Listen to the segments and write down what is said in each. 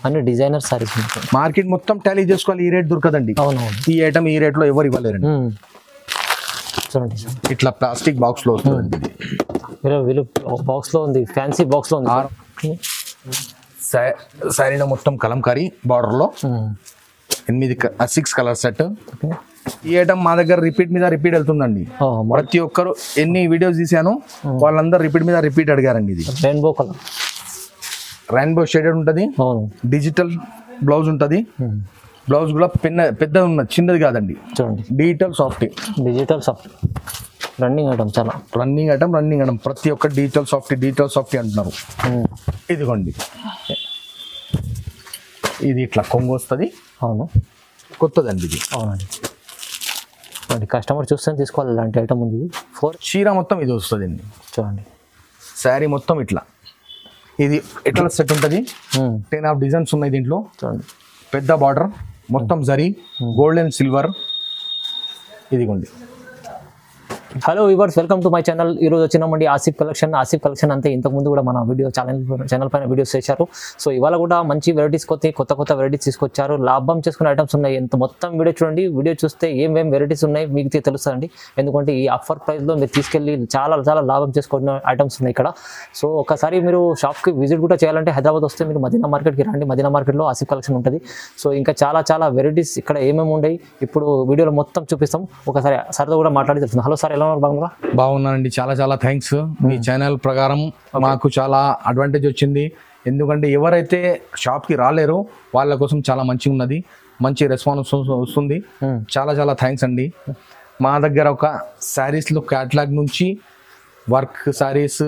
అన్ని designer saris market మొత్తం Tally చేసుకోవాలి, ఈ రేట్ దొరకదండి. అవునవును. ఈ ఐటమ్ ఈ రేట్లో ఎవరు ఇవ్వలేరండి. చూడండి ఇట్లా ప్లాస్టిక్ బాక్స్ లో వస్తుంది. వీళ్ళు బాక్స్ లో ఉంది, ఫ్యాన్సీ బాక్స్ లో ఉంది. శారీలో మొత్తం కలంకారీ బార్డర్ లో 6 కలర్ సెట్. ఈ ఐటమ్ మా దగ్గర రిపీట్ మీద రిపీట్ వెళ్తుందండి. ప్రతి ఒక్కరు ఎన్ని వీడియోస్ తీసాను వాళ్ళందరూ రిపీట్ మీద రిపీట్ అడిగారండి. ఇది రెయిన్బో కలర్, రెయిన్బో షేడెడ్ ఉంటుంది, డిజిటల్ బ్లౌజ్ ఉంటుంది. బ్లౌజ్ కూడా పెద్దది ఉన్నది, చిన్నది కాదండి. చూడండి digital soft, digital soft running item, చాలా రన్నింగ్ ఐటమ్. ప్రతి ఒక్క డిజిటల్ సాఫ్ట్ అంటున్నారు. ఇదిగోండి, ఇది ఇట్లా కొంగు వస్తుంది. అవును, కొత్తదండి ఇది. అవునండి, కస్టమర్ చూస్తే తీసుకోవాలి. ఇలాంటి ఐటమ్ ఉంది. 4 చీర మొత్తం ఇది వస్తుంది అండి. చూడండి, శారీ మొత్తం ఇట్లా ఇది ఎట్లా సెట్ ఉంటుంది. 10 డిజైన్స్ ఉన్నాయి దీంట్లో. చూడండి, పెద్ద బార్డర్ మొత్తం జరీ, గోల్డ్ అండ్ సిల్వర్. ఇదిగోండి. Hello viewers, welcome to my channel. ఈరోజు వచ్చినామండి ఆసిఫ్ కలెక్షన్ అంతే. ఇంతకుముందు కూడా మన వీడియో ఛానల్ పైన వీడియోస్ చేశారు. సో ఇవాళ కూడా మంచి వెరైటీస్ కొత్త వెరైటీస్ తీసుకొచ్చారు. లాభం చేసుకునే ఐటమ్స్ ఉన్నాయి. ఎంత మొత్తం వీడియో చూడండి. వీడియో చూస్తే ఏం వెరైటీస్ ఉన్నాయి మీకు తెలుస్తుందండి. ఎందుకంటే ఈ ఆఫర్ ప్రైస్లో మీరు తీసుకెళ్ళి చాలా లాభం చేసుకునే ఐటమ్స్ ఉన్నాయి ఇక్కడ. సో ఒకసారి మీరు షాప్కి విజిట్ కూడా చేయాలంటే హైదరాబాద్ వస్తే మీరు మదీనా మార్కెట్కి రండి. మదీనా మార్కెట్లో ఆసిఫ్ కలెక్షన్ ఉంటుంది. సో ఇంకా చాలా వెరైటీస్ ఇక్కడ ఏమేమి ఉన్నాయి ఇప్పుడు వీడియోలో మొత్తం చూపిస్తాం. ఒకసారి సార్తో కూడా మాట్లాడి తెలుస్తుంది. హలో సార్, ఎలా బాగున్నానండి. చాలా థ్యాంక్స్. మీ ఛానల్ ప్రకారం మాకు చాలా అడ్వాంటేజ్ వచ్చింది. ఎందుకంటే ఎవరైతే షాప్కి రాలేరో వాళ్ళ కోసం చాలా మంచిగా ఉన్నది, మంచి రెస్పాన్స్ వస్తుంది. చాలా థ్యాంక్స్ అండి. మా దగ్గర ఒక శారీస్లో క్యాటలాగ్ నుంచి వర్క్ శారీస్,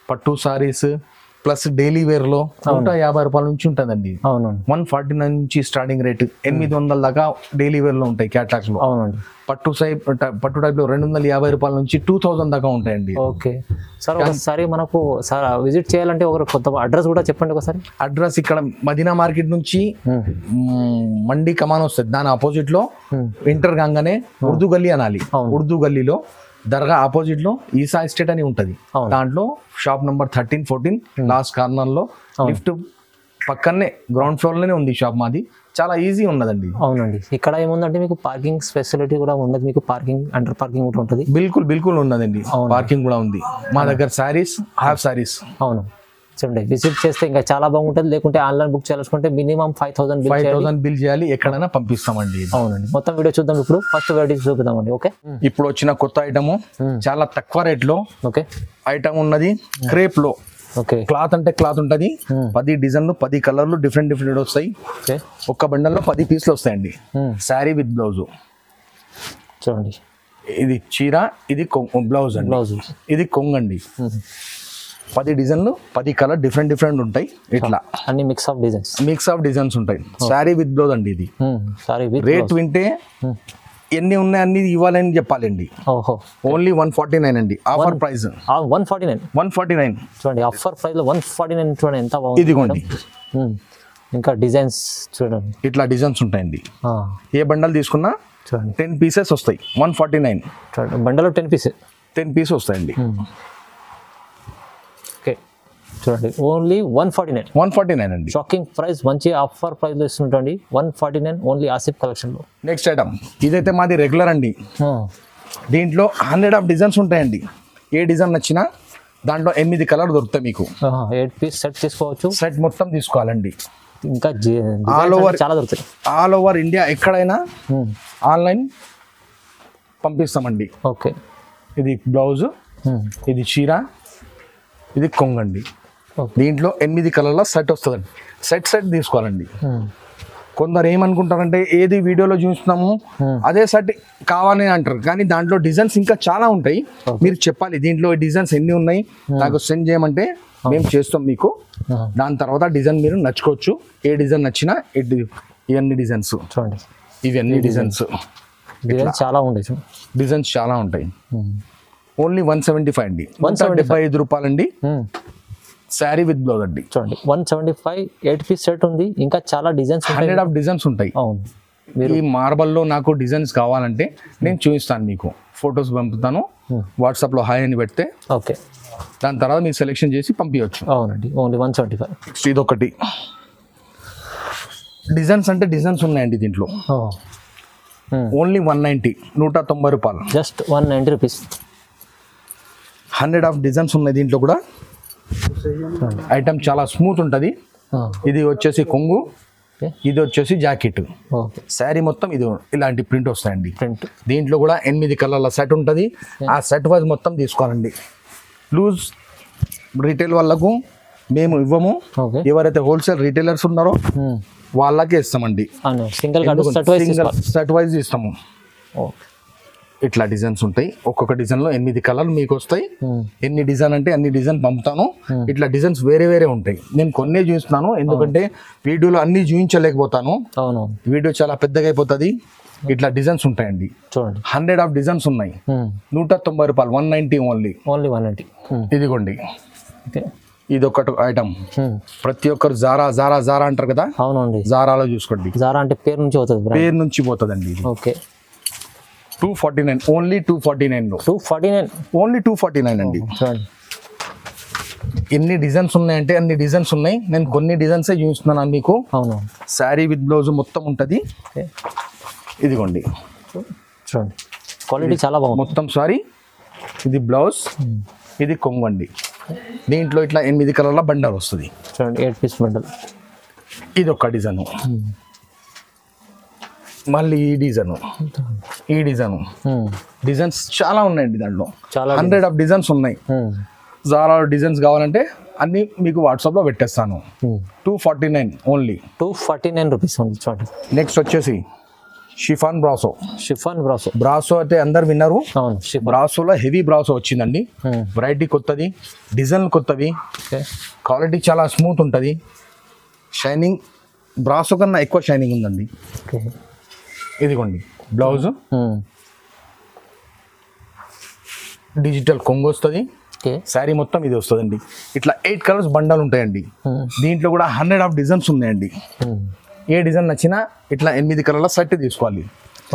పట్టు శారీస్ ప్లస్ డైలీ వేర్లో 150 రూపాయల నుంచి ఉంటుందండి. 149 నుంచి స్టార్టింగ్ రేట్, 800 దాకా డైలీ వేర్లో ఉంటాయి క్యాటలాగ్స్ లో. పట్టు టైప్ లో 250 రూపాయల నుంచి 2000 దాకా ఉంటాయండి. ఓకే సార్, ఒకసారి మనకు సార్ విజిట్ చేయాలంటే ఒక కొత్త అడ్రస్ కూడా చెప్పండి ఒకసారి. అడ్రస్ ఇక్కడ మదీనా మార్కెట్ నుంచి మండి కమాన్ వస్తుంది, దాని ఆపోజిట్ లో ఎంటర్ కాగానే ఉర్దూ గల్లీ అనాలి. ఉర్దూ గల్లీలో దర్గా ఆపోజిట్ లో ఈసా ఎస్టేట్ అని ఉంటది. దాంట్లో షాప్ నంబర్ 13, 14 లాస్ట్ కార్నర్ లో లిఫ్ట్ పక్కనే గ్రౌండ్ ఫ్లోర్ లోనే ఉంది షాప్ మాది. చాలా ఈజీ ఉన్నదండి. అవునండి, ఇక్కడ ఏముందంటే మీకు పార్కింగ్ ఫెసిలిటీ కూడా ఉన్నది. మీకు పార్కింగ్, అండర్ పార్కింగ్ కూడా ఉంటుంది. బిల్కుల్ ఉన్నదండి. పార్కింగ్ కూడా ఉంది మా దగ్గర. శారీస్, హాఫ్ శారీస్. అవును, చూడండి, విజిట్ చేస్తే ఇంకా చాలా బాగుంటుంది. లేకుంటే ఆన్లైన్ బుక్ చేయాలనుకుంటే మినిమం 5000 బిల్ చేయాలి. ఎక్కడైనా పంపిస్తామండి. అవునండి, మొత్తం వీడియో చూద్దాం. ఇప్పుడు ఫస్ట్ వెరైటీ చూపిద్దామండి. ఓకే, ఇప్పుడు వచ్చిన కొత్త ఐటమ్ చాలా తక్కువ రేట్ లో ఐటమ్ ఉన్నది. క్రేప్ లో క్లాత్ అంటే క్లాత్ ఉంటది. 10 డిజైన్లు, 10 కలర్లు, డిఫరెంట్ వస్తాయి. ఒక్క బండల్లో 10 పీసులు వస్తాయండి. Sari with blouse. చూడండి, ఇది చీర, ఇది బ్లౌజ్ అండి. ఇది కొంగండి. 10 డిజైన్లు, 10 కలర్, డిఫరెంట్ ఉంటాయి. ఇట్లా అన్ని మిక్స్ ఆఫ్ డిజైన్స్ ఉంటాయి. శారీ విత్ బ్లౌజ్ అండి. ఇది రేట్ వింటే ఎన్ని ఉన్నాయి అన్ని ఇవ్వాలని చెప్పాలండి. ఓన్లీ 149 అండి. Offer price 149. చూడండి, ఆఫర్ ప్రైస్ లో 149. చూడండి ఎంత బాగుంది. ఇదిగోండి, ఇంకా డిజైన్స్ చూడండి, ఇట్లా డిజైన్స్ ఉంటాయండి. ఏ బండల్ తీసుకున్నా చూడండి 10 పీసెస్ వస్తాయి. 149. చూడండి, బండలో 10 పీసెస్ వస్తాయండి. చూడండి, ఓన్లీ 149 అండి. షాకింగ్ ప్రైస్, మంచి ఆఫర్ ప్రైస్ లో ఇస్తుంటండి. 149 ఓన్లీ ఆసిఫ్ కలెక్షన్ లో. నెక్స్ట్ ఐటమ్ ఇదైతే మాది రెగ్యులర్ అండి. దీంట్లో 100 డిజైన్స్ ఉంటాయండి. ఏ డిజైన్ నచ్చినా దాంట్లో 8 కలర్ దొరుకుతాయి మీకు. 8 పీస్ సెట్ తీసుకోవచ్చు. సెట్ మొత్తం తీసుకోవాలండి. ఇంకా చాలా దొరుకుతాయి. ఆల్ ఓవర్ ఇండియా ఎక్కడైనా ఆన్లైన్ పంపిస్తామండి. ఓకే, ఇది బ్లౌజ్, ఇది చీర, ఇది కొంగండి. దీంట్లో 8 కలర్ల సెట్ వస్తుందండి. సెట్ తీసుకోవాలండి. కొందరు ఏమనుకుంటారంటే ఏది వీడియోలో చూస్తున్నాము అదే సెట్ కావాలని అంటారు, కానీ దాంట్లో డిజైన్స్ ఇంకా చాలా ఉంటాయి. మీరు చెప్పాలి దీంట్లో డిజైన్స్ ఎన్ని ఉన్నాయి నాకు సెండ్ చేయమంటే మేము చేస్తాం మీకు. దాని తర్వాత డిజైన్ మీరు నచ్చుకోవచ్చు. ఏ డిజైన్ నచ్చినా ఇవన్నీ డిజైన్స్ చూడండి. ఇవన్నీ డిజైన్స్ చాలా ఉంటాయి. డిజైన్స్ చాలా ఉంటాయి. ఓన్లీ 175 అండి. 175 రూపాయలండి. శారీ విత్ బ్లౌజ్ అండి. చూడండి, 175 8 పీస్ సెట్ ఉంది. ఇంకా చాలా డిజైన్స్, 100 డిజైన్స్ ఉంటాయి. ఈ మార్బల్లో నాకు డిజైన్స్ కావాలంటే నేను చూపిస్తాను మీకు. ఫొటోస్ పంపుతాను, వాట్సాప్లో హాయ్ అని పెడితే ఓకే, దాని తర్వాత మీరు సెలెక్షన్ చేసి పంపించవచ్చు. అవునండి, ఓన్లీ 175. ఇదొకటి డిజైన్స్ అంటే డిజైన్స్ ఉన్నాయండి దీంట్లో. ఓన్లీ 190, 190 రూపాయలు. Just 190 rupees. 100 ఆఫ్ డిజైన్స్ ఉన్నాయి దీంట్లో కూడా. ఐటమ్ చాలా స్మూత్ ఉంటుంది. ఇది వచ్చేసి కొంగు, ఇది వచ్చేసి జాకెట్. శారీ మొత్తం ఇది ఇలాంటి ప్రింట్ వస్తాయండి. దీంట్లో కూడా 8 కలర్ల సెట్ ఉంటుంది. ఆ సెట్ వైజ్ మొత్తం తీసుకోవాలండి. లూజ్ రీటైల్ వాళ్ళకు మేము ఇవ్వము. ఎవరైతే హోల్సేల్ రీటైలర్స్ ఉన్నారో వాళ్ళకే ఇస్తామండి. సింగిల్ సెట్ వైజ్ ఇస్తాము. ఇట్లా డిజైన్స్ ఉంటాయి. ఒక్కొక్క డిజైన్ లో 8 కలర్లు మీకు వస్తాయి. ఎన్ని డిజైన్ అంటే అన్ని డిజైన్ పంపుతాను. ఇట్లా డిజైన్స్ వేరే వేరే ఉంటాయి. నేను కొన్నే చూపిస్తున్నాను, ఎందుకంటే వీడియోలో అన్ని చూపించలేకపోతాను. వీడియో చాలా పెద్దగా అయిపోతుంది. ఇట్లా డిజైన్స్ ఉంటాయండి. చూడండి 100 ఆఫ్ డిజైన్స్ ఉన్నాయి. 190 రూపాయలు, 190 ఓన్లీ 190. ఇదిగోండి, ఇది ఒకటి ఐటమ్. ప్రతి ఒక్కరు జారా జారా జారా అంటారు కదా. అవునండి, జారాలో చూసుకోండి. జారా అంటే పేరు నుంచి పోతుంది, పేరు నుంచి పోతుందండి. Okay, 249 only. 249 ఓన్లీ 249 అండి. ఎన్ని డిజైన్స్ ఉన్నాయంటే అన్ని డిజైన్స్ ఉన్నాయి. నేను కొన్ని డిజైన్స్ చూపిస్తున్నాను మీకు. అవును, శారీ విత్ బ్లౌజ్ మొత్తం ఉంటుంది. ఇదిగోండి చూడండి, క్వాలిటీ చాలా బాగుంది. మొత్తం సారీ, ఇది బ్లౌజ్, ఇది కొంగు అండి. దీంట్లో ఇట్లా 8 కలర్ల బండల్ వస్తుంది. చూడండి, 8 పీస్ బండల్. ఇది ఒక డిజైన్. మళ్ళీ ఈ డిజైన్, ఈ డిజైన్, డిజైన్స్ చాలా ఉన్నాయండి దాంట్లో. 100 ఆఫ్ డిజైన్స్ ఉన్నాయి. జారా డిజైన్స్ కావాలంటే అన్ని మీకు వాట్సాప్ లో పెట్టేస్తాను. 249 ఓన్లీ, 249 రూపీస్ ఉంది. చూడండి, నెక్స్ట్ వచ్చేసి షిఫాన్ బ్రాసో. బ్రాసో అయితే అందరు విన్నారు. బ్రాసోలో హెవీ బ్రాసో వచ్చిందండి. వెరైటీ కొత్తది, డిజైన్ కొత్తవి, క్వాలిటీ చాలా స్మూత్ ఉంటుంది. షైనింగ్ బ్రాసో కన్నా ఎక్కువ షైనింగ్ ఉందండి. ఇదిగోండి బ్లౌజ్, డిజిటల్ కొంగు వస్తుంది. శారీ మొత్తం ఇది వస్తుందండి. ఇట్లా 8 కలర్స్ బండలు ఉంటాయండి. దీంట్లో కూడా 100 ఆఫ్ డిజైన్స్ ఉన్నాయండి. ఏ డిజైన్ నచ్చినా ఇట్లా 8 కలర్ల సెట్ తీసుకోవాలి.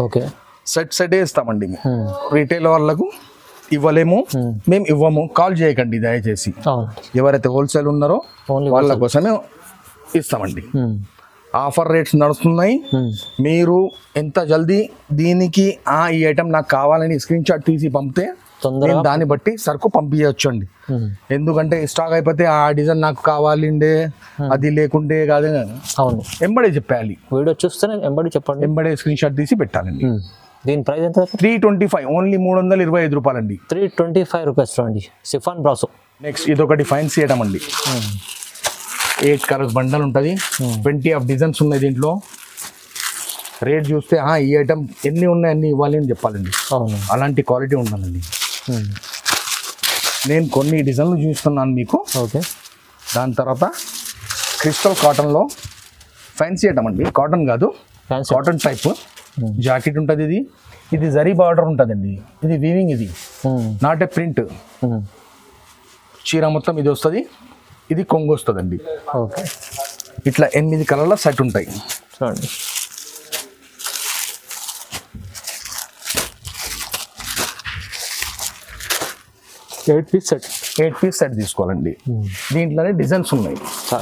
ఓకే, సెట్ ఇస్తామండి. రీటైల్ వాళ్ళకు ఇవ్వలేము, మేము ఇవ్వము. కాల్ చేయకండి దయచేసి. ఎవరైతే హోల్సేల్ ఉన్నారో వాళ్ళ కోసమే ఇస్తామండి. ఆఫర్ రేట్స్ నడుస్తున్నాయి. మీరు ఎంత జల్దీ దీనికి ఈ ఐటమ్ నాకు కావాలని స్క్రీన్ షాట్ తీసి పంపితే దాన్ని బట్టి సరుకు పంపించవచ్చు అండి. ఎందుకంటే స్టాక్ అయిపోతే ఆ డిజైన్ నాకు కావాలండే, అది లేకుంటే కాదు. అవును, ఎంబడే చెప్పాలి. వీడియో చూస్తేనే ఎంబడే చెప్పండి, ఎంబడే స్క్రీన్ షాట్ తీసి పెట్టాలండి. దీని ప్రైస్ ఎంత? 325 ఓన్లీ, 325 రూపాయలండి. 325 రూపీస్ చూడండి, షిఫాన్ బ్రాసో. నెక్స్ట్ ఇది ఒకటి ఫ్యాన్సీ ఐటమ్ అండి. 8 కలర్స్ బండల్ ఉంటుంది. 20 ఆఫ్ డిజైన్స్ ఉన్నాయి దీంట్లో. రేట్ చూస్తే ఈ ఐటమ్ ఎన్ని ఉన్నాయి అన్ని ఇవ్వాలి అని చెప్పాలండి. అలాంటి క్వాలిటీ ఉండాలండి. నేను కొన్ని డిజైన్లు చూస్తున్నాను మీకు. ఓకే, దాని తర్వాత క్రిస్టల్ కాటన్లో ఫ్యాన్సీ ఐటమ్ అండి. కాటన్ కాదు, కాటన్ టైప్ జాకెట్ ఉంటుంది. ఇది జరీ బార్డర్ ఉంటుందండి. ఇది వీవింగ్, ఇది నాట్ ఏ ప్రింట్. చీర మొత్తం ఇది వస్తుంది. ఇది కొంగు వస్తుందండి. ఓకే, ఇట్లా 8 కలర్ల సెట్ ఉంటాయి. చూడండి, ఎయిట్ పీస్ సెట్ తీసుకోవాలండి. దీంట్లోనే డిజైన్స్ ఉన్నాయి.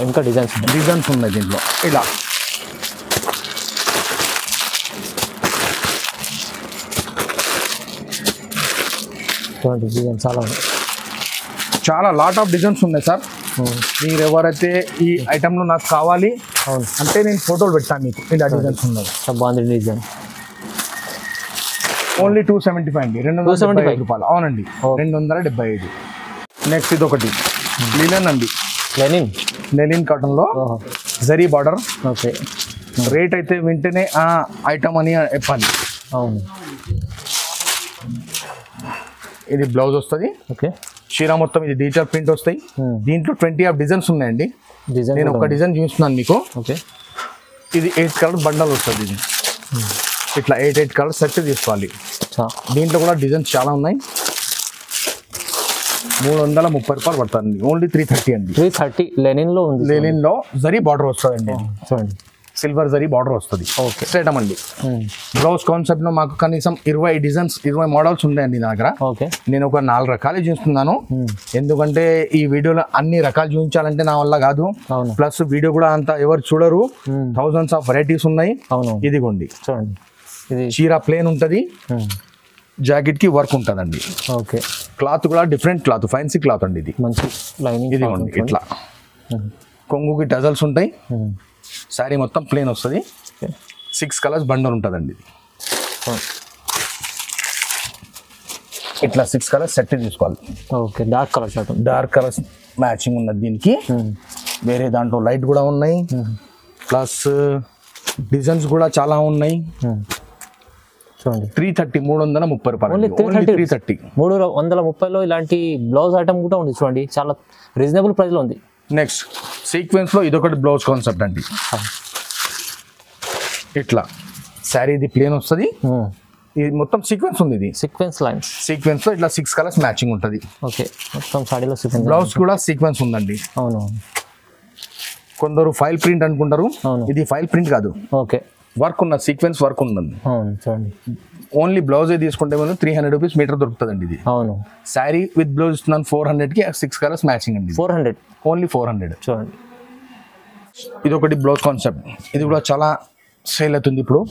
ఇంకా డిజైన్స్ ఉన్నాయి దీంట్లో. ఇలా చాలా లాట్ ఆఫ్ డిజైన్స్ ఉన్నాయి సార్. మీరు ఎవరైతే ఈ ఐటమ్లో నాకు కావాలి అంటే నేను ఫోటోలు పెడతాను మీకు. ఇలా డిజైన్స్ ఉన్నాయి. బాగుంది డిజైన్. ఓన్లీ 275 అండి, 275 రూపాయలు. అవునండి, 275. నెక్స్ట్ ఇది ఒకటి లినన్ అండి. లెనిన్ కాటన్లో జరీ బార్డర్. ఓకే, రేట్ అయితే వింటేనే ఐటమ్ అని చెప్పాలి. అవును, ఇది బ్లౌజ్ వస్తుంది. ఓకే, చీర మొత్తం ఇది డిజిటల్ ప్రింట్ వస్తాయి. దీంట్లో 20 ఆఫ్ డిజైన్స్ ఉన్నాయండి. నేను ఒక డిజైన్ చూస్తున్నాను మీకు. ఓకే, ఇది 8 కలర్ బండల్ వస్తుంది. ఇది ఇట్లా 8 కలర్ సెట్ తీసుకోవాలి. దీంట్లో కూడా డిజైన్స్ చాలా ఉన్నాయి. 330 రూపాయలు పడుతుంది. ఓన్లీ 330 అండి. 330 లెనిన్లో ఉంది. లెనిన్లో జరీ బార్డర్ వస్తుందండి. చూడండి, సిల్వర్ జరీ బార్డర్ వస్తుంది. ఓకే. స్ట్రైట్ అండి. బ్లౌజ్ కాన్సెప్ట్ లో మాకు కనీసం 20 డిజైన్స్ 20 మోడల్స్ ఉన్నాయండి నా దగ్గర. ఓకే. నేను ఒక 4 రకాలు చూస్తున్నాను, ఎందుకంటే ఈ వీడియోలో అన్ని రకాలు చూపించాలంటే నా వల్ల కాదు. ప్లస్ వీడియో కూడా అంత ఎవరు చూడరు, థౌసండ్స్ ఆఫ్ వెరైటీస్ ఉన్నాయి. ఇదిగోండి చూడండి, ఇది చీర ప్లేన్ ఉంటది, జాకెట్ కి వర్క్ ఉంటదండి. ఓకే. క్లాత్ కూడా డిఫరెంట్ క్లాత్, ఫ్యాన్సీ క్లాత్ అండి ఇది. మంచి లైనింగ్. ఇదిగోండి ఇట్లా కొంగుకి టజల్స్ ఉంటాయి. శారీ మొత్తం ప్లేన్ వస్తుంది. 6 కలర్స్ బండల్ ఉంటుందండి. ఇట్లా 6 కలర్స్ సెట్ తీసుకోవాలి. Okay. Dark colour shirt, dark colours matching ఉన్నది దీనికి. వేరే దాంట్లో లైట్ కూడా ఉన్నాయి, ప్లస్ డిజైన్స్ కూడా చాలా ఉన్నాయి. చూడండి 330 330 రూపాయలు. 330 330లో ఇలాంటి బ్లౌజ్ ఐటమ్ కూడా ఉంది చూడండి, చాలా రీజనబుల్ ప్రైస్ లో ఉంది. నెక్స్ట్ సీక్వెన్స్ లో ఇదొకటి బ్లౌజ్ కాన్సెప్ట్ అండి. ఇట్లా శారీ ఇది ప్లేన్ వస్తుంది, ఇది మొత్తం సీక్వెన్స్ ఉంది. ఇది సీక్వెన్స్ లైన్స్, సీక్వెన్స్ లో ఇట్లా 6 కలర్స్ మ్యాచింగ్ ఉంటుంది. ఓకే. మొత్తం సాడీలో సీక్వెన్స్. బ్లౌజ్ కూడా సీక్వెన్స్ ఉందండి. అవును. కొందరు ఫైల్ ప్రింట్ అనుకుంటారు, ఇది ఫైల్ ప్రింట్ కాదు. ఓకే. వర్క్ ఉన్న సీక్వెన్స్ వర్క్ ఉందండి. అవును చూడండి. ఓన్లీ బ్లౌజ్ తీసుకుంటే మనం 300 రూపీస్ మీటర్ దొరుకుతుందండి ఇది. అవును. శారీ విత్ బ్లౌజ్ ఇస్తున్నాను 400 కి 6 కలర్స్ మ్యాచింగ్ అండి. 400, ఓన్లీ 400. చూడండి ఇది ఒకటి బ్లౌజ్ కాన్సెప్ట్, ఇది కూడా చాలా సేల్ అవుతుంది ఇప్పుడు.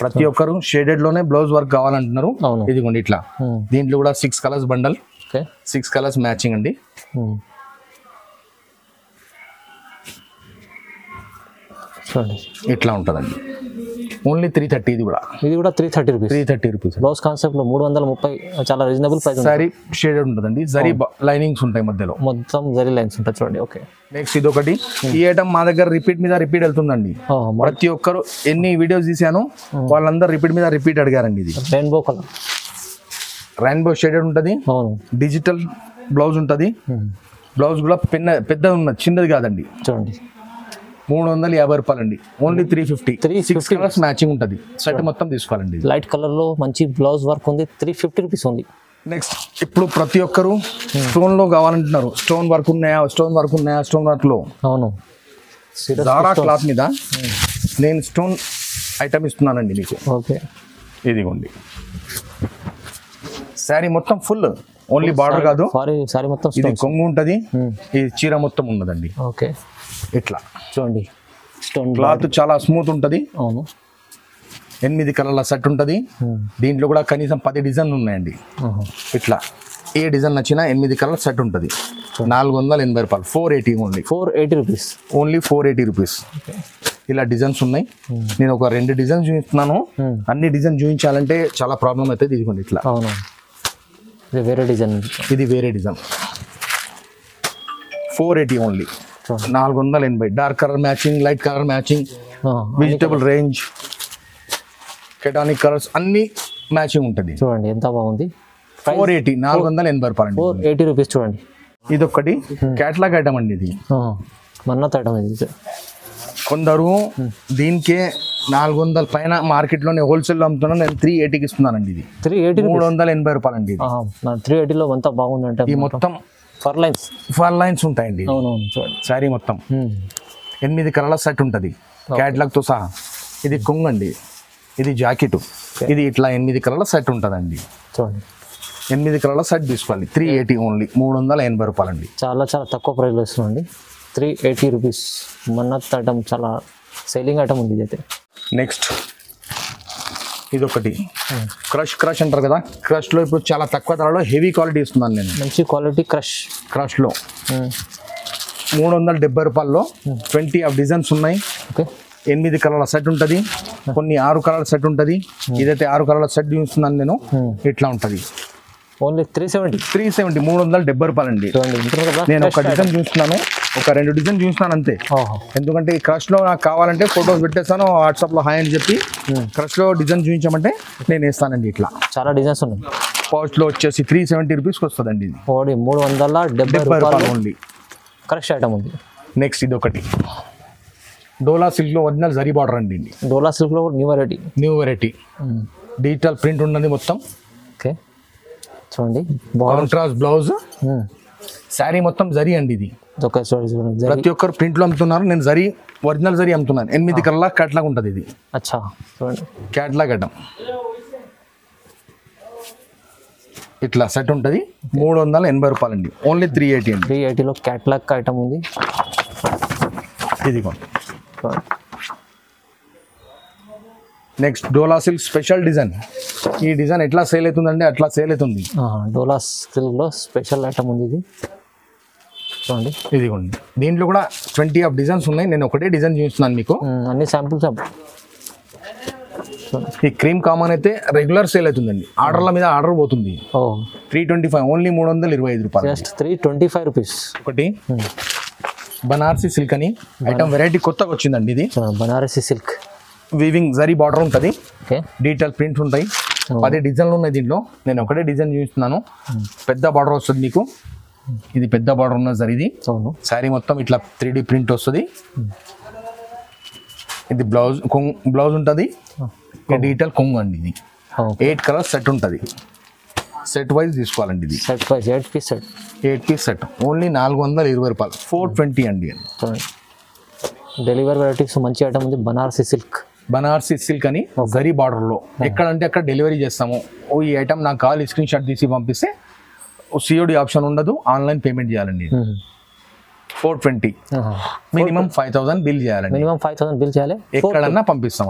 ప్రతి ఒక్కరు షేడెడ్ లోనే బ్లౌజ్ వర్క్ కావాలంటున్నారు. ఇదిగోండి ఇట్లా, దీంట్లో కూడా 6 కలర్స్ బండల్, 6 కలర్స్ మ్యాచింగ్ అండి. చూడండి ఇట్లా ఉంటుందండి. ఓన్లీ 330. ఇది కూడా 330 రూపీస్. 330 రూపీస్. బ్లౌజ్ కాన్సెప్ట్ లో 330, చాలా రీజనబుల్ ప్రైస్. సారీ షేడెడ్ ఉంటుందండి, జరీ లైనింగ్స్ ఉంటాయి మధ్యలో, మొత్తం జరీ లైన్స్ ఉంటాయి చూడండి. ఓకే. నెక్స్ట్ ఇది ఒకటి, ఈ ఐటమ్ మా దగ్గర రిపీట్ మీద రిపీట్ వెళ్తుందండి. ప్రతి ఒక్కరు ఎన్ని వీడియోస్ తీసాను వాళ్ళందరూ రిపీట్ మీద రిపీట్ అడిగారండి. ఇది రెయిన్బో కలర్, రెయిన్బో షేడెడ్ ఉంటుంది, డిజిటల్ బ్లౌజ్ ఉంటుంది. బ్లౌజ్ కూడా పెద్ద ఉన్నది, చిన్నది కాదండి. చూడండి 350 రూపాయలు అండి. ఓన్లీ 350. 6 కలర్స్ మ్యాచింగ్ ఉంటుంది. సెట్ మొత్తం తీసుకోవాలండి. లైట్ కలర్ లో మంచి బ్లౌజ్ వర్క్ ఉంది, 350 రూపీస్ ఉంది. నెక్స్ట్ ఇప్పుడు ప్రతి ఒక్కరు స్టోన్ లో కావాలంటున్నారు. స్టోన్ వర్క్ ఉన్నాయా, స్టోన్ వర్క్ ఉన్నాయా, స్టోన్ వర్క్ లో. అవును. జారా క్లాత్ మీద నేను స్టోన్ ఐటమ్ ఇస్తున్నానండి మీకు. ఓకే. ఇదిగోండి శారీ మొత్తం ఫుల్, ఓన్లీ బార్డర్ కాదు, శారీ మొత్తం ఇది కొంగు ఉంటుంది, ఇది చీర మొత్తం ఉన్నదండి. ఓకే. ఇట్లా చూడండి స్టోన్ క్లాత్ చాలా స్మూత్ ఉంటుంది. అవును. 8 కలర్ల సెట్ ఉంటుంది. దీంట్లో కూడా కనీసం 10 డిజైన్లు ఉన్నాయండి. ఇట్లా ఏ డిజైన్ నచ్చినా 8 కలర్ సెట్ ఉంటుంది. 480 రూపాయలు. 480 ఓన్లీ. 480 రూపీస్. Only 480 rupees. ఇలా డిజైన్స్ ఉన్నాయి. నేను ఒక 2 డిజైన్స్ చూపిస్తున్నాను. అన్ని డిజైన్ చూపించాలంటే చాలా ప్రాబ్లం అవుతుంది. ఇదిగోండి ఇట్లా. అవును. ఇది వేరే డిజైన్. ఇది వేరే design. 480 only. 480. Dark colour matching, light colour matching, vegetable range, కెటానిక్ కలర్స్ అన్ని మ్యాచింగ్ ఉంటుంది. చూడండి ఎంత బాగుంది. 480. 480 రూపాయలు. 480 రూపీస్. చూడండి ఇది ఒకటి క్యాటలాగ్ ఐటమ్ అండి. ఇది మన్నత్ ఐటమ్. ఇది కొందరు దీనికే 400 పైన మార్కెట్లోనే హోల్సేల్లో అమ్ముతున్నా, నేను 380కి ఇస్తున్నానండి. ఇది 380 రూపాయలు అండి. 380లో అంతా బాగుంది అంటే. ఈ మొత్తం ఫర్ లైన్స్ ఉంటాయండి. అవునవును. చూడండి శారీ మొత్తం 8 కలర్ల సెట్ ఉంటుంది క్యాటలాగ్ తో సహా. ఇది కొంగు అండి, ఇది జాకెట్, ఇది ఇట్లా 8 కలర్ల సెట్ ఉంటుందండి. చూడండి 8 కలర్ల సెట్ తీసుకోవాలి. 380 ఓన్లీ. 380 రూపాయలు అండి. చాలా చాలా తక్కువ ప్రైస్లో ఇస్తున్నాండి. 380 రూపీస్. మన్నత్ ఐటమ్ చాలా సేలింగ్ ఐటమ్ ఉంది ఇదైతే. నెక్స్ట్ ఇది ఒకటి క్రష్ అంటారు కదా. క్రష్ లో ఇప్పుడు చాలా తక్కువ ధరలో హెవీ క్వాలిటీ ఇస్తున్నాను నేను. మంచి క్వాలిటీ క్రష్ లో 370 రూపాయల్లో 20 ఆఫ్ డిజైన్స్ ఉన్నాయి. ఓకే. 8 కలర్ల సెట్ ఉంటుంది, కొన్ని 6 కలర్ల సెట్ ఉంటుంది. ఇదైతే 6 కలర్ల సెట్ చూస్తున్నాను నేను. ఇట్లా ఉంటుంది. ఓన్లీ 370. 370 రూపాయలు అండి. నేను ఒక డిజైన్ చూస్తున్నాను, ఒక 2 డిజైన్ చూస్తున్నాను అంతే. ఎందుకంటే ఈ క్రష్ లో నాకు కావాలంటే ఫొటోస్ పెట్టేస్తాను, వాట్సాప్ లో హాయ్ అని చెప్పి క్రష్ లో డిజైన్ చూపించమంటే నేను వేస్తానండి. ఇట్లా చాలా డిజైన్స్ ఉన్నాయి. కాస్ట్ లో వచ్చేసి 370 రూపీస్కి వస్తుందండి. ఇది 370 రూపాయలు ఓన్లీ. క్రష్ ఐటమ్ ఉంది. నెక్స్ట్ ఇది ఒకటి డోలా సిల్క్ లో ఒరిజినల్ జరీ బార్డర్ అండి. డోలా సిల్క్ లో న్యూ వెరైటీ డిజిటల్ ప్రింట్ ఉన్నది మొత్తం. ఓకే. చూడండి కాంట్రాస్ట్ బ్లౌజ్, శారీ మొత్తం జరీ అండి ఇది. ఒక చూడండి ప్రతి ఒక్కరు ప్రింట్లో అమ్ముతున్నారు, నేను జరీ ఒరిజినల్ జరీ అమ్ముతున్నాను. 8 కలర్ల క్యాట్లాగ్ ఉంటుంది ఇది. అచ్చా చూడండి క్యాట్లాగ్ ఐటమ్ ఇట్లా సెట్ ఉంటుంది. 380 రూపాయలు అండి, ఓన్లీ 380 అండి. 380లో క్యాట్లాగ్ ఐటమ్ ఉంది. ఇది నెక్స్ట్ డోలా సిల్క్ స్పెషల్ డిజైన్. ఈ డిజైన్ ఎట్లా సేల్ అవుతుందండి, అట్లా సేల్ అవుతుంది. డోలా సిల్క్లో స్పెషల్ ఐటమ్ ఉంది ఇది చూడండి. ఇదిగోండి, దీంట్లో కూడా 20 ఆఫ్ డిజైన్స్ ఉన్నాయి. నేను ఒకటే డిజైన్ చూపిస్తున్నాను మీకు, అన్ని శాంపుల్స్. ఈ క్రీమ్ కామన్ అయితే రెగ్యులర్ సేల్ అవుతుందండి, ఆర్డర్ల మీద ఆర్డర్ పోతుంది. 325, ఓన్లీ 325 రూపాయలు. Just 325 rupees. ఒకటి బనారసి సిల్క్ అని ఐటమ్ వెరైటీ కొత్తగా వచ్చిందండి. ఇది Banarasi silk weaving zari border ఉంటుంది, డీటెయిల్ ప్రింట్స్ ఉంటాయి. 10 డిజైన్లు ఉన్నాయి దీంట్లో, నేను ఒకటే డిజైన్ చూపిస్తున్నాను. పెద్ద బార్డర్ వస్తుంది మీకు, ఇది పెద్ద బార్డర్ ఉన్న జరీది. శారీ మొత్తం ఇట్లా 3D ప్రింట్ వస్తుంది. ఇది బ్లౌజ్ ఉంటుంది, డీటెయిల్ కొంగు అండి. ఇది 8 కలర్స్ సెట్ ఉంటుంది. సెట్ వైజ్ తీసుకోవాలండి. ఇది set wise 8 piece set only 420 రూపాయలు, 420 అండి. డెలివరీ వెరైటీస్ మంచి ఐటమ్ ఉంది. బనారసి సిల్క్ అని జరీ బార్డర్లో ఎక్కడంటే అక్కడ డెలివరీ చేస్తాము. ఈ ఐటమ్ నాకు కావాలి, స్క్రీన్ షాట్ తీసి పంపిస్తే COD ఆప్షన్ ఉండదు, ఆన్లైన్ పేమెంట్ చేయాలండి. 420, మినిమం 5000 బిల్ చేయాలండి. మినిమం 5000 బిల్ చేయాలి. ఎక్కడన్నా పంపిస్తాం.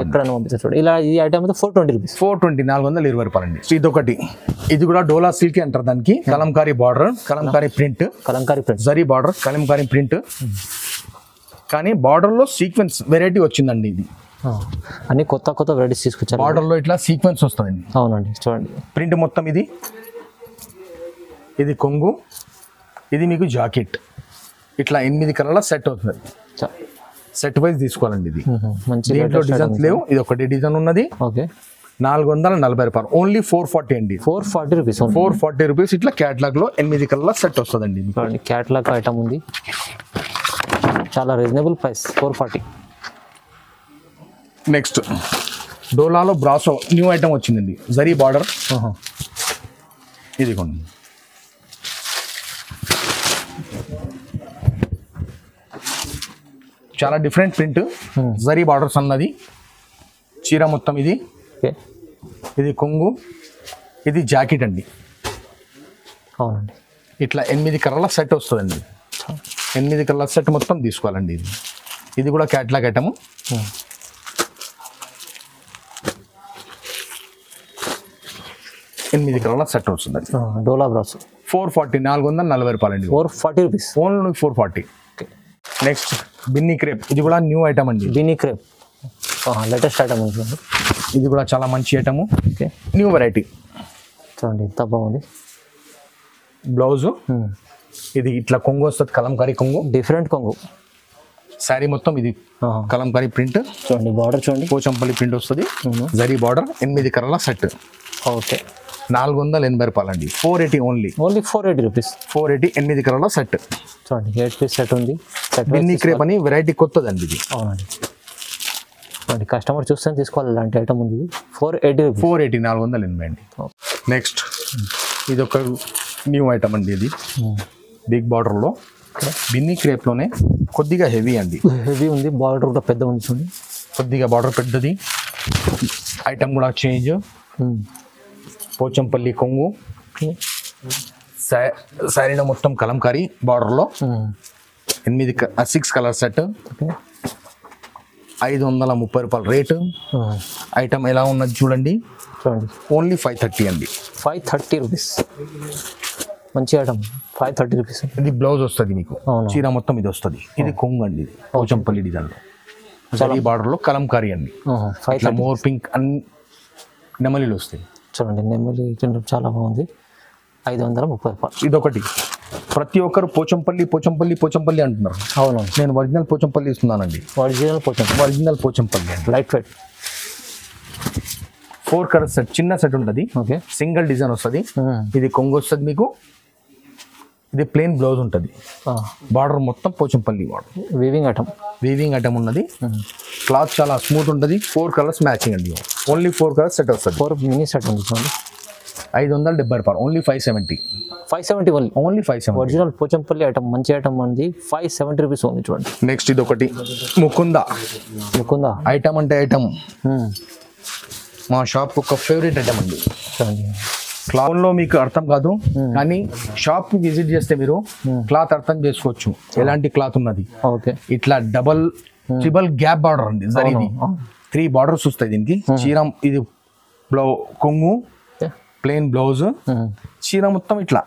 ఇలా ఈ ఐటమ్ అయితే 420 రూపీస్. 420 రూపాయలు అండి. ఇదొకటి, ఇది కూడా డోలా సిల్క్ అంటారు దానికి. Kalamkari border, Kalamkari print, zari border, Kalamkari print. కానీ బార్డర్లో సీక్వెన్స్ వెరైటీ వచ్చిందండి. ఇది అన్ని కొత్త వెరైటీస్ తీసుకొచ్చారు. బార్డర్లో ఇట్లా సీక్వెన్స్ వస్తుందండి. అవునండి చూడండి, ప్రింట్ మొత్తం. ఇది కొంగు, ఇది మీకు జాకెట్. ఇట్లా 8 కలర్ల సెట్ అవుతుంది. సెట్ వైజ్ తీసుకోవాలండి. ఇది దీంట్లో డిజైన్స్ లేవు, ఇది ఒకటి డిజైన్ ఉన్నది. 440 రూపాయలు, ఓన్లీ 440 అండి. 440 రూపీస్. 440 రూపీస్. ఇట్లా క్యాట్లాగ్ లో 8 కలర్ల సెట్ వస్తుందండి. క్యాట్లాగ్ ఐటమ్ ఉంది, చాలా రీజనబుల్ ప్రైస్, 440. నెక్స్ట్ డోలాలో బ్రాసో న్యూ ఐటమ్ వచ్చిందండి, జరీ బార్డర్. ఇది కొన్ని చాలా డిఫరెంట్ ప్రింట్, జరీ బార్డర్స్ అన్నది. చీర మొత్తం ఇది కొంగు, ఇది జాకెట్ అండి. అవునండి, ఇట్లా 8 కలర్ల సెట్ వస్తుందండి. 8 కలర్ల సెట్ మొత్తం తీసుకోవాలండి. ఇది కూడా క్యాట్లాగ్ ఐటమ్. ఎనిమిది కలర్ల సెట్ వస్తుందండి. డోలా బ్రాస్ 440, 440 రూపాయలండి. 440 rupees, only 440. Next Binny crepe, ఇది కూడా న్యూ ఐటమ్ అండి. బిన్నీ క్రేప్ లేటెస్ట్ ఐటమ్ ఉంటుంది. ఇది కూడా చాలా మంచి ఐటమ్, న్యూ వెరైటీ. చూడండి ఎంత బాగుంది. బ్లౌజు ఇది ఇట్లా కొంగు వస్తుంది, కలంకారీ కొంగు, డిఫరెంట్ కొంగు. శారీ మొత్తం ఇది కలంకారీ ప్రింట్. చూడండి బార్డర్ చూడండి, పోచంపల్లి ప్రింట్ వస్తుంది, జరీ బార్డర్. 8 కలర్ల సెట్. ఓకే, 480 రూపాయలండి. 480 ఓన్లీ 480 రూపీస్. 480, 8 కలర్ల సెట్. చూడండి 8 పీస్ సెట్ ఉంది. బిన్నీ క్రేప్ అని వెరైటీ కొత్తదండి ఇది. అవునండి, చూడండి కస్టమర్ చూస్తే తీసుకోవాలి, ఇలాంటి ఐటమ్ ఉంది. 480 రూపీస్. 480, 480 అండి. నెక్స్ట్ ఇది ఒక న్యూ ఐటమ్ అండి. ఇది బిగ్ బార్డర్లో బిన్నీ క్రేప్లోనే కొద్దిగా హెవీ అండి. హెవీ ఉంది, బార్డర్ కూడా పెద్ద ఉంది. చూడండి కొద్దిగా బార్డర్ పెద్దది. ఐటమ్ కూడా చేంజ్. పోచంపల్లి కొంగు, శారీలో మొత్తం కలంకారీ బార్డర్లో 6 కలర్ సెట్. 530 రూపాయలు రేటు. ఐటమ్ ఎలా ఉన్నది చూడండి. చూడండి ఓన్లీ 530 అండి. 530 రూపీస్. మంచి ఐటమ్, 530 రూపీస్. ఇది బ్లౌజ్ వస్తుంది మీకు, చీర మొత్తం ఇది వస్తుంది. ఇది కొంగు అండి, ఇది పోచంపల్లి డిజైన్లో జరీ బార్డర్లో కలంకారీ అండి. మోర్ పింక్ అన్ని నెమలీలు వస్తాయి. చూడండి నెమలి చాలా బాగుంది. 530 రూపాయలు. ఇదొకటి. ప్రతి ఒక్కరు పోచంపల్లి పోచంపల్లి పోచంపల్లి అంటున్నారు. అవును, నేను ఒరిజినల్ పోచంపల్లి ఇస్తున్నానండి. Original Pochampally light weight. 4 colour set, చిన్న సెట్ ఉంటుంది. ఓకే, సింగిల్ డిజైన్ వస్తుంది. ఇది కొంగు వస్తుంది మీకు. ఇది ప్లెయిన్ బ్లౌజ్ ఉంటుంది. బార్డర్ మొత్తం పోచంపల్లి బార్డర్. వీవింగ్ ఐటమ్ ఉన్నది. క్లాత్ చాలా స్మూత్ ఉంటుంది. 4 కలర్స్ మ్యాచింగ్ అండి. ఓన్లీ 4 కలర్స్ సెట్ వస్తుంది. 4 మినీ సెట్ ఉంది చూడండి. 570 రూపాయలు, only 570. 570 only. Only 570. Original Pochampally item, మంచి ఐటమ్ అండి. 570 రూపీస్ ఉంది చూడండి. నెక్స్ట్ ఇది ఒకటి ముకుందా ఐటమ్ అంటే ఐటమ్ మా షాప్ ఒక ఫేవరెట్ ఐటమ్ అండి. క్లాత్ లో మీకు అర్థం కాదు, కానీ షాప్ కి విజిట్ చేస్తే మీరు క్లాత్ అర్థం చేసుకోవచ్చు ఎలాంటి క్లాత్ ఉన్నది. ఇట్లా డబల్ ట్రిబల్ గ్యాప్ బార్డర్ అండి, జరిగింది 3 బార్డర్స్ వస్తాయి దీనికి. చీర ఇది కొంగు, ప్లెయిన్ బ్లౌజ్, చీర మొత్తం ఇట్లా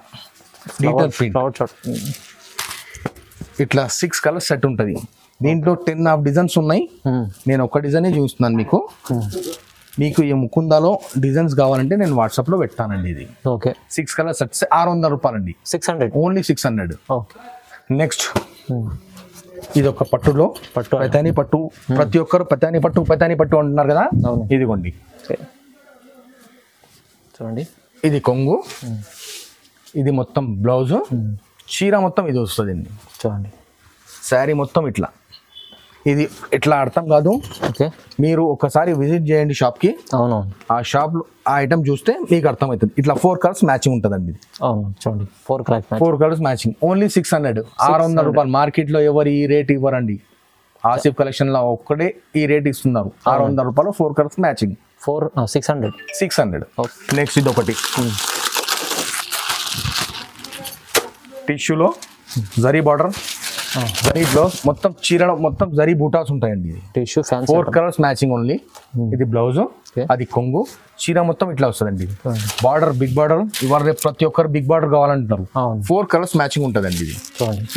డీటెయిల్ ప్రింట్, ఇట్లా 6 కలర్స్ సెట్ ఉంటుంది. దీంట్లో 10 ఆఫ్ డిజైన్స్ ఉన్నాయి. నేను ఒక డిజైనే చూస్తున్నాను మీకు. మీకు ఈ ముకుందాలో డిజైన్స్ కావాలంటే నేను వాట్సాప్ లో పెట్టానండి. ఇది 6 కలర్ సెట్స్ 600 రూపాయలు అండి. 600, ఓన్లీ 600. నెక్స్ట్ ఇది ఒక పట్టులో పతాని పట్టు, ప్రతి ఒక్కరు పతాని పట్టు అంటున్నారు కదా, ఇదిగోండి చూడండి. ఇది కొంగు, ఇది మొత్తం బ్లౌజ్, చీర మొత్తం ఇది వస్తుందండి చూడండి. శారీ మొత్తం ఇట్లా, ఇది ఇట్లా అర్థం కాదు. మీరు ఒకసారి విజిట్ చేయండి షాప్ కి. ఆ షాప్ లో ఆ ఐటమ్ చూస్తే మీకు అర్థమవుతుంది. ఇట్లా 4 కలర్స్ మ్యాచింగ్ ఉంటుందండి. చూడండి 4 కలర్స్ మ్యాచింగ్, ఓన్లీ 600. 600 రూపాయలు. మార్కెట్ లో ఎవరు ఈ రేట్ ఇవ్వరండి. ఆసిఫ్ కలెక్షన్ లో ఒక్కడే ఈ రేట్ ఇస్తున్నారు. 600 రూపాయలు 4 కలర్స్ మ్యాచింగ్. 600. నెక్స్ట్ ఇది ఒకటి టిష్యూలో జరీ బార్డర్, జరీ బ్లౌజ్, మొత్తం చీర మొత్తం జరీ బూటాస్ ఉంటాయండి. Tissue 4 colours matching only. ఇది బ్లౌజ్, అది కొంగు, చీర మొత్తం ఇట్లా వస్తుందండి. బార్డర్ బిగ్ బార్డర్, ఇవాళ రేపు ప్రతి ఒక్కరు బిగ్ బార్డర్ కావాలంటున్నారు. 4 కలర్స్ మ్యాచింగ్ ఉంటుందండి. ఇది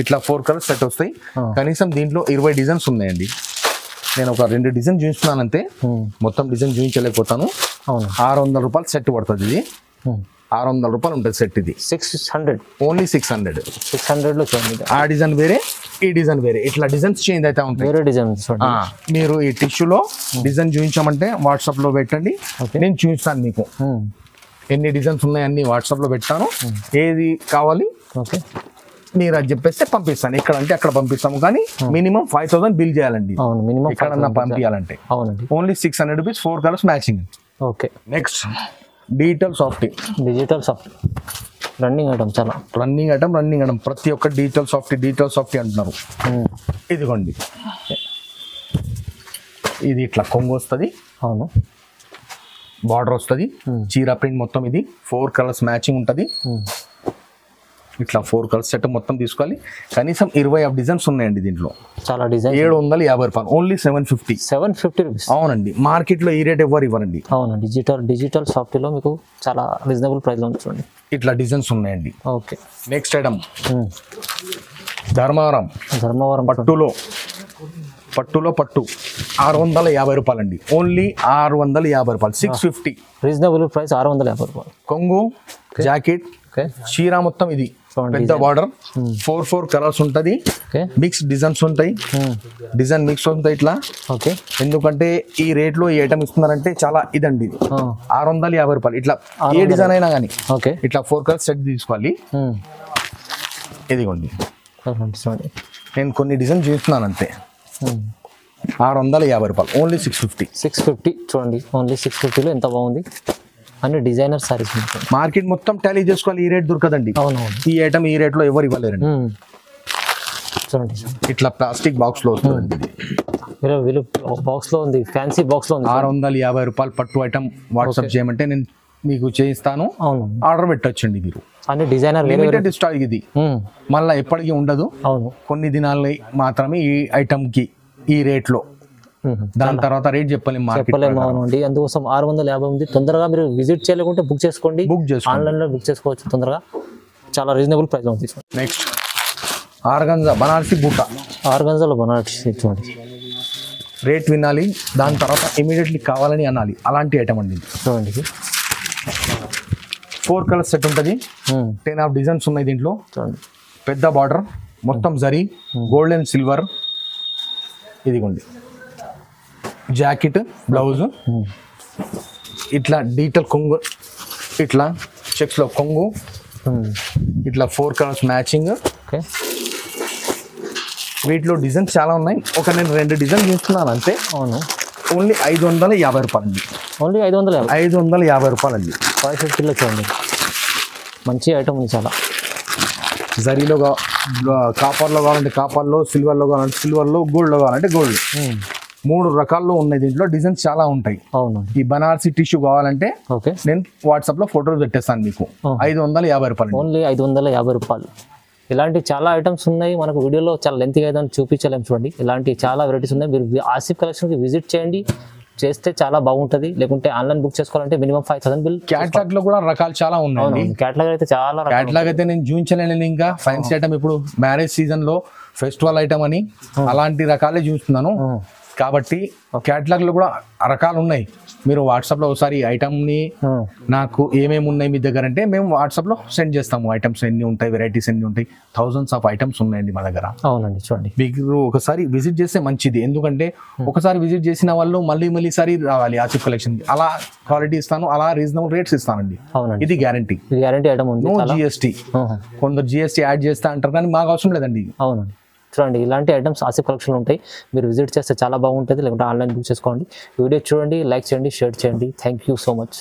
ఇట్లా 4 కలర్స్ సెట్ వస్తాయి. కనీసం దీంట్లో 20 డిజైన్స్ ఉన్నాయండి. నేను ఒక 2 డిజైన్ చూపిస్తున్నాను అంతే, మొత్తం డిజైన్ చూపించలేకపోతాను. 600 రూపాయలు సెట్ పడుతుంది. ఇది 600 రూపాయలు ఉంటుంది సెట్. ఇది 600, ఓన్లీ 600 లో చూడండి. ఆ డిజైన్ వేరే, ఈ డిజైన్ వేరే, ఇట్లా డిజైన్స్ చేంజ్ అయితే ఉంటాయి. వేరే డిజైన్ మీరు ఈ టిష్యూలో డిజైన్ చూపించామంటే వాట్సాప్ లో పెట్టండి, నేను చూపిస్తాను మీకు. ఎన్ని డిజైన్స్ ఉన్నాయి అన్ని వాట్సాప్ లో పెట్టాను. ఏది కావాలి మీరు అది చెప్పేస్తే పంపిస్తాను. ఎక్కడ అంటే అక్కడ పంపిస్తాము, కానీ మినిమం 5000 బిల్ చేయాలండి ఎక్కడన్నా పంపించాలంటే. Only 600 rupees, 4 colours matching. Next digital soft running item, చాలా రన్నింగ్ ఐటమ్. ప్రతి ఒక్క డిజిటల్ సాఫ్ట్ అంటున్నారు. ఇదిగోండి, ఇది ఇట్లా కొంగు వస్తుంది, బార్డర్ వస్తుంది, చీర ప్రింట్ మొత్తం. ఇది 4 కలర్స్ మ్యాచింగ్ ఉంటుంది. ఇట్లా 4 కలర్స్ సెట్ మొత్తం తీసుకోవాలి. కనీసం 20 ఆఫ్ డిజైన్స్ ఉన్నాయండి దీంట్లో. చాలా డిజైన్. 750 రూపాయలు, ఓన్లీ 750 రూపీస్. అవునండి, మార్కెట్ లో ఈ రేట్ ఎవరు ఇవ్వరండి. అవును, డిజిటల్ సాఫ్ట్ లో మీకు చాలా రీజనబుల్ ప్రైస్ లో చూడండి. ఇట్లా డిజైన్స్ ఉన్నాయండి. నెక్స్ట్ ఐటమ్ ధర్మవరం పట్టులో పట్టు 650 రూపాయలు అండి. ఓన్లీ 650 రూపాయలు, 650. రీజనబుల్ ప్రైస్, 650 రూపాయలు. కొంగు, జాకెట్, చీర మొత్తం ఇది పెద్ద బార్డర్, 4 కలర్స్ ఉంటది. మిక్స్ డిజైన్స్ ఉంటాయి, డిజైన్ మిక్స్ ఉంటాయి ఇట్లా. ఎందుకంటే ఈ రేట్ లో ఈ ఐటమ్ ఇస్తున్నారంటే చాలా ఇదండి. 650 రూపాయలు. ఇట్లా ఏ డిజైన్ అయినా కానీ ఇట్లా 4 కలర్స్ సెట్ తీసుకోవాలి. ఇదిగోండి, నేను కొన్ని డిజైన్ చూస్తున్నాను అంతే. 650 రూపాయలు, ఓన్లీ 650 చూడండి. ఓన్లీ 650లో ఎంత బాగుంది. అన్ని డిజైనర్ సారీస్. మార్కెట్ మొత్తం టాలీ చేసుకోవాలి, ఈ రేట్ దొరకదండి. ఈ ఐటమ్ ఈ రేట్ లో ఎవరు ఇవ్వలేరండి. చూడండి, ఇట్లా ప్లాస్టిక్ బాక్స్ లో వస్తుంది. బాక్స్ లో ఉంది, ఫ్యాన్సీ బాక్స్ లో ఉంది. 650 రూపాయలు పట్టు ఐటమ్. వాట్సాప్ చేయమంటే నేను మీకు చేయిస్తాను. ఆర్డర్ పెట్టొచ్చండి మీరు. అన్ని డిజైనర్ లిమిటెడ్ స్టాక్ ఇది, మళ్ళీ ఎప్పటికీ ఉండదు. కొన్ని దినాలు మాత్రమే ఈ ఐటమ్ కి ఈ రేట్ లో. దాని తర్వాత రేట్ చెప్పలేము. అందుకోసం 650 ఉంది. తొందరగా మీరు విజిట్ చేయలేకుంటే బుక్ చేసుకోండి. ఆన్లైన్ లో బుక్ చేసుకోవచ్చు తొందరగా. చాలా రీజనబుల్ ప్రైస్ ఉంది. నెక్స్ట్ ఆర్గంజా బనారసి బూటా. ఆర్గంజాలో బనారసి చూడండి. రేట్ వినాలి, దాని తర్వాత ఇమీడియట్లీ కావాలని అనాలి. అలాంటి ఐటమ్ అండి చూడండి. 4 కలర్స్ సెట్ ఉంటుంది. 10 ఆఫ్ డిజైన్స్ ఉన్నాయి దీంట్లో. చూడండి, పెద్ద బార్డర్, మొత్తం జరీ, గోల్డ్ అండ్ సిల్వర్. ఇదిగోండి, జాకెట్, బ్లౌజ్, ఇట్లా డీటెయిల్ కొంగు, ఇట్లా చెక్స్ లో కొంగు, ఇట్లా 4 కలర్స్ మ్యాచింగ్. వీటిలో డిజైన్స్ చాలా ఉన్నాయి. నేను 2 డిజైన్ చూస్తున్నాను అంతే. అవును, ఓన్లీ 550 రూపాయలండి. ఓన్లీ 550. 550 రూపాయలండి. 550లో చూడండి, మంచి ఐటమ్ ఉంది చాలా. జరీలో కాపర్లో కావాలంటే కాపర్లో, సిల్వర్లో కావాలంటే సిల్వర్లో, గోల్డ్లో కావాలంటే గోల్డ్. 3 రకాల్లో ఉన్నాయి. దీంట్లో డిజైన్స్ చాలా ఉంటాయి. అవును. ఈ బనారసి టిష్యూ కావాలంటే ఓకే, నేను వాట్సాప్లో ఫోటోలు పెట్టేస్తాను మీకు. 550 రూపాయలు. ఓన్లీ 550 రూపాయలు. ఇలాంటి చాలా ఐటమ్స్ ఉన్నాయి. మనకు వీడియోలో చాలా లెంత్గా అయితే చూపించలేము. చూడండి, ఇలాంటి చాలా వెరైటీస్ ఉన్నాయి. మీరు ఆసిఫ్ కలెక్షన్కి విజిట్ చేయండి, చేస్తే చాలా బాగుంటుంది. లేకుంటే ఆన్లైన్ బుక్ చేసుకోవాలంటే మినిమం 5000 బిల్. క్యాట్లాగ్ లో కూడా రకాలు చాలా ఉన్నాయి. క్యాట్లాగ్ అయితే చాలా క్యాట్లాగ్ అయితే నేను చూపించలేను. ఇంకా ఫ్యాన్సీ ఐటమ్ ఇప్పుడు మ్యారేజ్ సీజన్ లో ఫెస్టివల్ ఐటమ్ అని అలాంటి రకాలే చూస్తున్నాను. కాబట్టి క్యాట్లాగ్ లో కూడా రకాలు ఉన్నాయి. మీరు వాట్సాప్ లో ఒకసారి ఐటమ్ ని నాకు ఏమేమి ఉన్నాయి మీ దగ్గర అంటే మేము వాట్సాప్ లో సెండ్ చేస్తాము. ఐటమ్స్ ఎన్ని ఉంటాయి, వెరైటీస్ ఎన్ని ఉంటాయి, థౌసండ్స్ ఆఫ్ ఐటమ్స్ ఉన్నాయండి మా దగ్గర. అవునండి, చూడండి, మీరు ఒకసారి విజిట్ చేస్తే మంచిది. ఎందుకంటే ఒకసారి విజిట్ చేసిన వాళ్ళు మళ్ళీ సారి రావాలి ఆసిఫ్ కలెక్షన్. అలా క్వాలిటీ ఇస్తాను, అలా రీజనబుల్ రేట్స్ ఇస్తానండి. అవునండి, ఇది గ్యారంటీ. గ్యారంటీ ఐటమ్ ఉంది. No GST. కొందరు జిఎస్టీ యాడ్ చేస్తా అంటారు, కానీ మాకు అవసరం లేదండి. అవునండి, చూడండి, ఇలాంటి ఐటమ్స్ ఆసిఫ్ కలెక్షన్ ఉంటాయి. మీరు విజిట్ చేస్తే చాలా బాగుంటుంది. లేకుంటే ఆన్లైన్ బుక్ చేసుకోండి. వీడియో చూడండి, లైక్ చేయండి, షేర్ చేయండి. Thank you so much.